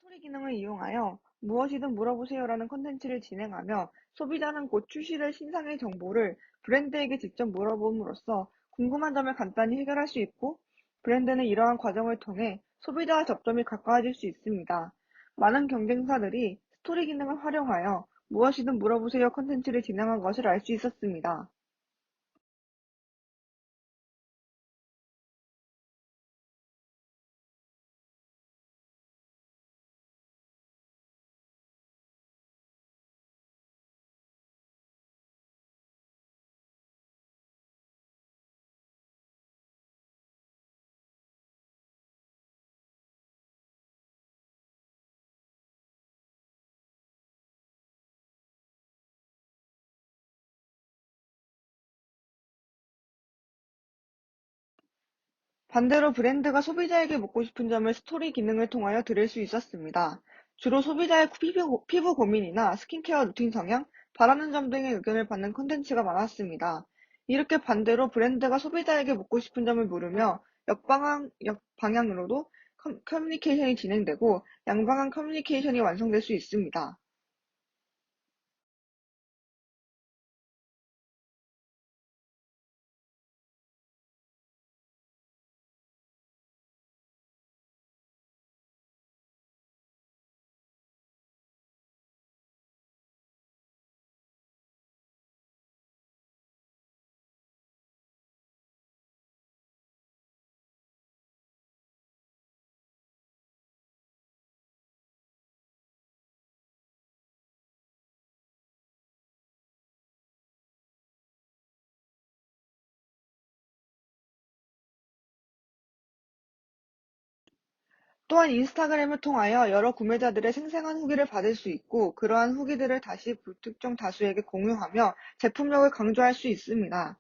스토리 기능을 이용하여 무엇이든 물어보세요라는 콘텐츠를 진행하며 소비자는 곧 출시될 신상의 정보를 브랜드에게 직접 물어봄으로써 궁금한 점을 간단히 해결할 수 있고 브랜드는 이러한 과정을 통해 소비자와 접점이 가까워질 수 있습니다. 많은 경쟁사들이 스토리 기능을 활용하여 무엇이든 물어보세요 콘텐츠를 진행한 것을 알 수 있었습니다. 반대로 브랜드가 소비자에게 묻고 싶은 점을 스토리 기능을 통하여 들을 수 있었습니다. 주로 소비자의 피부 고민이나 스킨케어 루틴 성향, 바라는 점 등의 의견을 받는 콘텐츠가 많았습니다. 이렇게 반대로 브랜드가 소비자에게 묻고 싶은 점을 물으며 역방향으로도 커뮤니케이션이 진행되고 양방향 커뮤니케이션이 완성될 수 있습니다. 또한 인스타그램을 통하여 여러 구매자들의 생생한 후기를 받을 수 있고 그러한 후기들을 다시 불특정 다수에게 공유하며 제품력을 강조할 수 있습니다.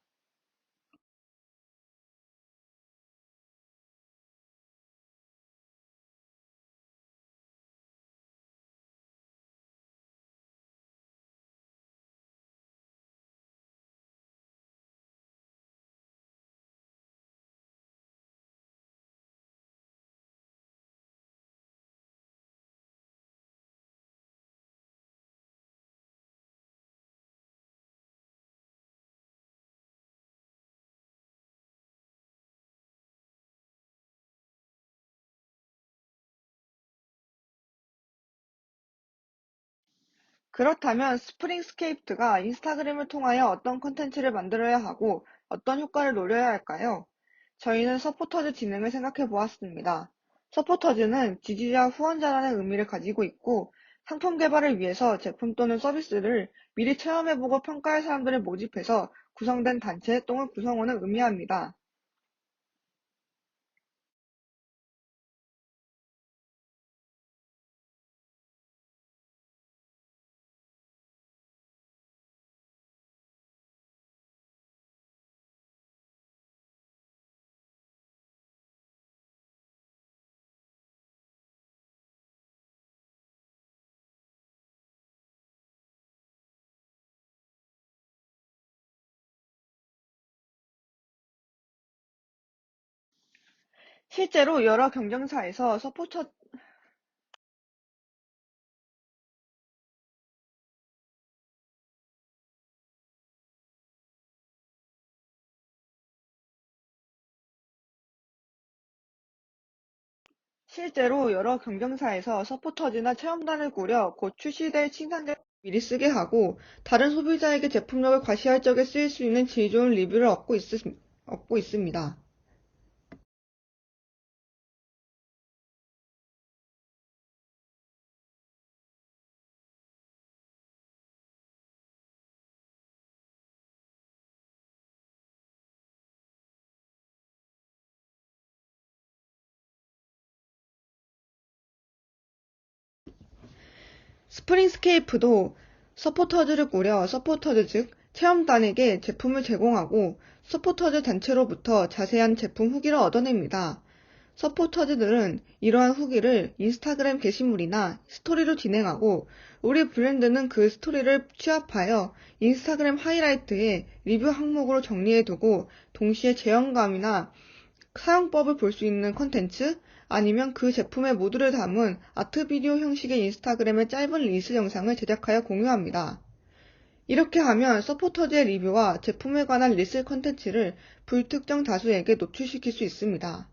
그렇다면 스프링스케이프가 인스타그램을 통하여 어떤 콘텐츠를 만들어야 하고 어떤 효과를 노려야 할까요? 저희는 서포터즈 진행을 생각해 보았습니다. 서포터즈는 지지자 후원자라는 의미를 가지고 있고 상품 개발을 위해서 제품 또는 서비스를 미리 체험해보고 평가할 사람들을 모집해서 구성된 단체 또는 구성원을 의미합니다. 실제로 여러 경쟁사에서 서포터즈나 체험단을 꾸려 곧 출시될 신상들 미리 쓰게 하고 다른 소비자에게 제품력을 과시할 적에 쓰일 수 있는 질 좋은 리뷰를 얻고 있습니다. 스프링스케이프도 서포터즈를 꾸려 서포터즈 즉 체험단에게 제품을 제공하고 서포터즈 단체로부터 자세한 제품 후기를 얻어냅니다. 서포터즈들은 이러한 후기를 인스타그램 게시물이나 스토리로 진행하고 우리 브랜드는 그 스토리를 취합하여 인스타그램 하이라이트에 리뷰 항목으로 정리해두고 동시에 제형감이나 사용법을 볼 수 있는 콘텐츠 아니면 그 제품의 모두를 담은 아트 비디오 형식의 인스타그램의 짧은 릴스 영상을 제작하여 공유합니다. 이렇게 하면 서포터즈의 리뷰와 제품에 관한 릴스 콘텐츠를 불특정 다수에게 노출시킬 수 있습니다.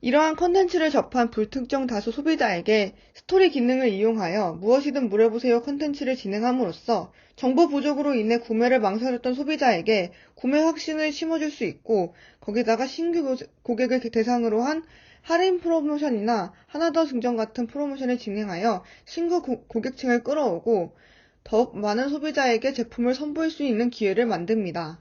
이러한 콘텐츠를 접한 불특정 다수 소비자에게 스토리 기능을 이용하여 무엇이든 물어보세요 콘텐츠를 진행함으로써 정보 부족으로 인해 구매를 망설였던 소비자에게 구매 확신을 심어줄 수 있고 거기다가 신규 고객을 대상으로 한 할인 프로모션이나 하나 더 증정 같은 프로모션을 진행하여 신규 고객층을 끌어오고 더욱 많은 소비자에게 제품을 선보일 수 있는 기회를 만듭니다.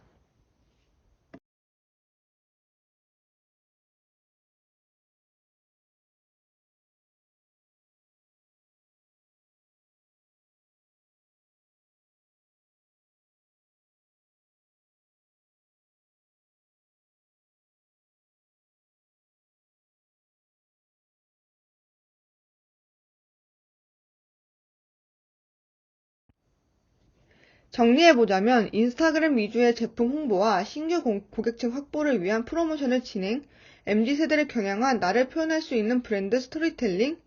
정리해보자면 인스타그램 위주의 제품 홍보와 신규 고객층 확보를 위한 프로모션을 진행, MZ세대를 겨냥한 나를 표현할 수 있는 브랜드 스토리텔링,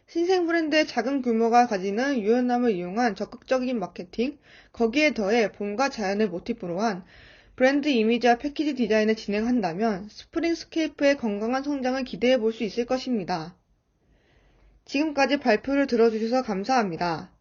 신생 브랜드의 작은 규모가 가지는 유연함을 이용한 적극적인 마케팅, 거기에 더해 봄과 자연을 모티프로 한 브랜드 이미지와 패키지 디자인을 진행한다면 스프링스케이프의 건강한 성장을 기대해 볼 수 있을 것입니다. 지금까지 발표를 들어주셔서 감사합니다.